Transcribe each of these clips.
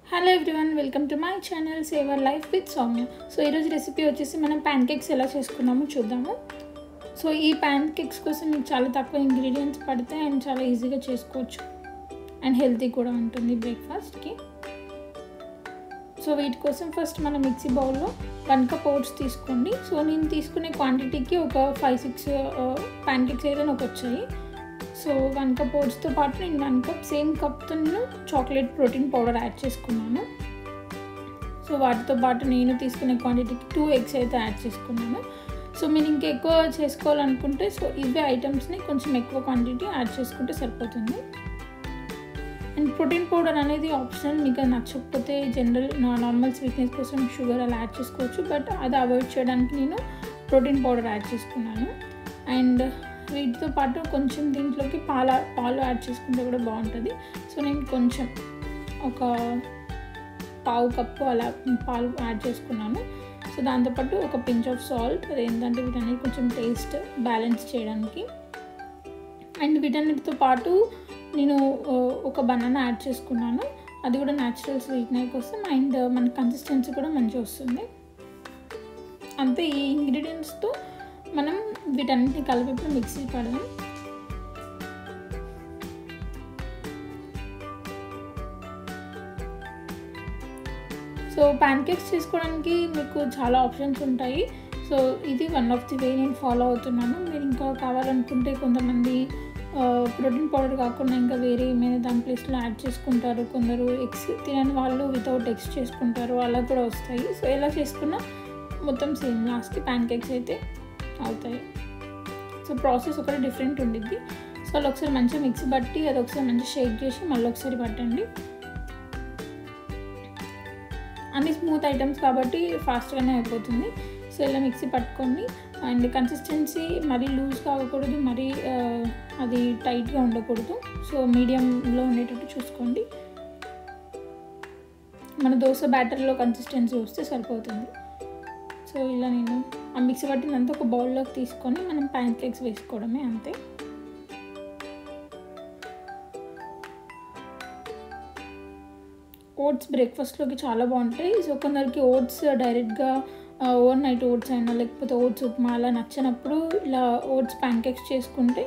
Hello everyone, welcome to my channel saver life with Soumya. So ఈరోజు recipe వచ్చేసి మనం pan cakes ఎలా చేసుకున్నామో చూద్దాము. సో ఈ ప్యాన్ కేక్స్ కోసం మీకు చాలా తక్కువ ఇంగ్రీడియంట్స్ పడితే అండ్ చాలా ఈజీగా చేసుకోవచ్చు అండ్ హెల్తీ కూడా ఉంటుంది బ్రేక్ఫాస్ట్కి. సో వీటి కోసం ఫస్ట్ మనం మిక్సీ బౌల్లో 1 కప్ ఓట్స్ తీసుకోండి. సో నేను తీసుకునే క్వాంటిటీకి ఒక 5-6 ప్యాన్ కేక్స్ అయితే నాకు వచ్చాయి. సో 1 కప్ ఓట్స్తో పాటు నేను 1 కప్ సేమ్ కప్తో నేను చాక్లెట్ ప్రోటీన్ పౌడర్ యాడ్ చేసుకున్నాను. సో వాటితో పాటు నేను తీసుకునే క్వాంటిటీకి 2 ఎగ్స్ అయితే యాడ్ చేసుకున్నాను. సో మీరు ఇంకా ఎక్కువ చేసుకోవాలనుకుంటే సో ఇవే ఐటమ్స్ని కొంచెం ఎక్కువ క్వాంటిటీ యాడ్ చేసుకుంటే సరిపోతుంది. అండ్ ప్రోటీన్ పౌడర్ అనేది ఆప్షనల్, మీకు అది నచ్చకపోతే నార్మల్ స్వీట్నెస్ కోసం షుగర్ అలా యాడ్ చేసుకోవచ్చు. బట్ అది అవాయిడ్ చేయడానికి నేను ప్రోటీన్ పౌడర్ యాడ్ చేసుకున్నాను. అండ్ వీటితో పాటు కొంచెం దీంట్లోకి పాలు యాడ్ చేసుకుంటే కూడా బాగుంటుంది. సో నేను కొంచెం ఒక 1/2 కప్పు అలా పాలు యాడ్ చేసుకున్నాను. సో దాంతోపాటు ఒక పించ్ ఆఫ్ సాల్ట్, అదేంటంటే వీటన్నిటి కొంచెం టేస్ట్ బ్యాలెన్స్ చేయడానికి. అండ్ వీటన్నిటితో పాటు నేను ఒక బనానా యాడ్ చేసుకున్నాను, అది కూడా న్యాచురల్ స్వీట్నెస్ కోసం. అండ్ మన కన్సిస్టెన్సీ కూడా మంచిగా వస్తుంది. అంతే, ఈ ఇంగ్రీడియంట్స్తో మనం వీటన్నిటిని కలిపి మిక్సీ పడదాం. సో ప్యాన్ కేక్స్ చేసుకోవడానికి మీకు చాలా ఆప్షన్స్ ఉంటాయి. సో ఇది వన్ ఆఫ్ ది వే నేను ఫాలో అవుతున్నాను. మీరు ఇంకా కావాలనుకుంటే కొంతమంది ప్రోటీన్ పౌడర్ కాకుండా ఇంకా వేరే ఏమైనా దాని ప్లేస్లో యాడ్ చేసుకుంటారు. కొందరు ఎగ్స్ తినని వాళ్ళు వితౌట్ ఎగ్స్ చేసుకుంటారు, అలా కూడా వస్తాయి. సో ఎలా చేసుకున్నా మొత్తం సేమ్ లాస్ట్కి ప్యాన్ కేక్స్ అయితే అవుతాయి. సో ప్రాసెస్ ఒకటి డిఫరెంట్ ఉండిద్ది. సో అలా ఒకసారి మంచిగా మిక్సీ పట్టి అది ఒకసారి మంచిగా షేక్ చేసి మళ్ళీ ఒకసారి పట్టండి. అన్ని స్మూత్ ఐటమ్స్ కాబట్టి ఫాస్ట్గానే అయిపోతుంది. సో ఇలా మిక్సీ పట్టుకోండి. అండ్ కన్సిస్టెన్సీ మరీ లూజ్ కాకూడదు, మరీ అది టైట్గా ఉండకూడదు. సో మీడియంలో ఉండేటట్టు చూసుకోండి. మన దోశ బ్యాటర్లో కన్సిస్టెన్సీ వస్తే సరిపోతుంది. సో ఇలా నేను ఆ మిక్సీ పట్టినంత ఒక బౌల్లోకి తీసుకొని మనం ప్యాన్ కేక్స్ వేసుకోవడమే, అంతే. ఓట్స్ బ్రేక్ఫాస్ట్లోకి చాలా బాగుంటాయి. సో కొందరికి ఓట్స్ డైరెక్ట్గా ఓవర్ నైట్ ఓట్స్ అయినా లేకపోతే ఓట్స్ ఉప్మా అలా నచ్చినప్పుడు ఇలా ఓట్స్ ప్యాన్ కేక్స్ చేసుకుంటే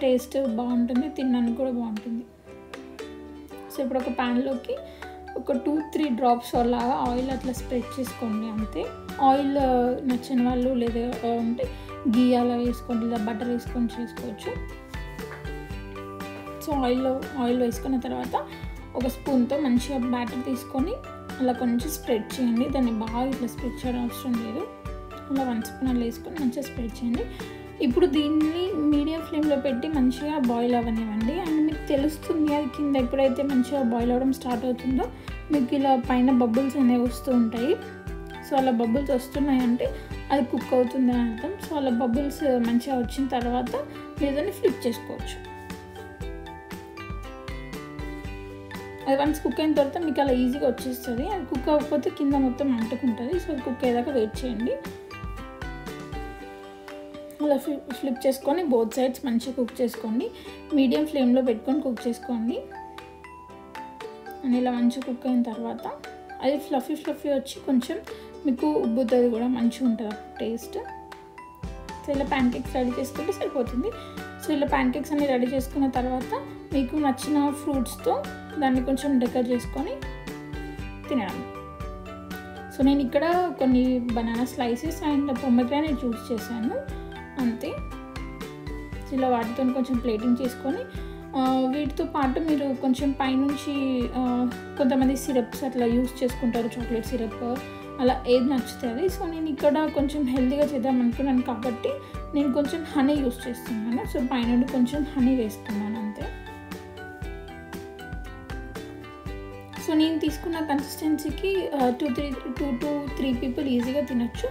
టేస్ట్ బాగుంటుంది, తినడానికి కూడా బాగుంటుంది. సో ఇప్పుడు ఒక ప్యాన్లోకి ఒక 2-3 డ్రాప్స్ అలాగా ఆయిల్ అట్లా స్ప్రెడ్ చేసుకోండి, అంతే. ఆయిల్ నచ్చని వాళ్ళు లేదా అంటే గీ అలా వేసుకోండి, లేదా బటర్ వేసుకొని చేసుకోవచ్చు. సో ఆయిల్ వేసుకున్న తర్వాత ఒక స్పూన్తో మంచిగా బ్యాటర్ తీసుకొని అలా కొంచెం స్ప్రెడ్ చేయండి. దాన్ని బాగా ఇట్లా స్ప్రెడ్ చేయడం అవసరం లేదు, అలా 1 స్పూన్ అలా వేసుకొని మంచిగా స్ప్రెడ్ చేయండి. ఇప్పుడు దీన్ని మీడియం ఫ్లేమ్లో పెట్టి మంచిగా బాయిల్ అవ్వనివ్వండి. అండ్ మీకు తెలుస్తుంది అది కింద ఎప్పుడైతే మంచిగా బాయిల్ అవ్వడం స్టార్ట్ అవుతుందో మీకు ఇలా పైన బబుల్స్ అనేవి వస్తూ ఉంటాయి. సో అలా బబుల్స్ వస్తున్నాయంటే అది కుక్ అవుతుంది అని అర్థం. సో అలా బబుల్స్ మంచిగా వచ్చిన తర్వాత మీరు దాన్ని ఫ్లిప్ చేసుకోవచ్చు. అది వన్స్ కుక్ అయిన తర్వాత మీకు అలా ఈజీగా వచ్చేస్తుంది. అది కుక్ అవ్వకపోతే కింద మొత్తం అంటుకుంటుంది. సో అది కుక్ అయ్యేదాకా వెయిట్ చేయండి. అలా ఫ్లిప్ చేసుకొని బోత్ సైడ్స్ మంచిగా కుక్ చేసుకోండి. మీడియం ఫ్లేమ్లో పెట్టుకొని కుక్ చేసుకోండి. అండ్ ఇలా మంచిగా కుక్ అయిన తర్వాత అది ఫ్లఫీ వచ్చి కొంచెం మీకు ఉబ్బుతుంది కూడా, మంచిగా ఉంటుంది టేస్ట్. సో ఇలా ప్యాన్ కేక్స్ రెడీ చేసుకుంటే సరిపోతుంది. సో ఇలా ప్యాన్ కేక్స్ అన్ని రెడీ చేసుకున్న తర్వాత మీకు నచ్చిన ఫ్రూట్స్తో దాన్ని కొంచెం డెకర్ చేసుకొని తినడం. సో నేను ఇక్కడ కొన్ని banana slices and pomegranate juice చేశాను, అంతే. ఇలా వాటితో కొంచెం ప్లేటింగ్ చేసుకొని వీటితో పాటు మీరు కొంచెం పైనుంచి కొంతమంది సిరప్స్ అట్లా యూస్ చేసుకుంటారు, చాక్లెట్ సిరప్ అలా ఏది నచ్చుతుంది. సో నేను ఇక్కడ కొంచెం హెల్తీగా చేద్దాం అనుకున్నాను కాబట్టి నేను కొంచెం హనీ యూస్ చేస్తున్నాను. సో పైనుండి కొంచెం హనీ వేసుకున్నాను, అంతే. సో నేను తీసుకున్న కన్సిస్టెన్సీకి 2 to 3 పీపుల్ ఈజీగా తినొచ్చు.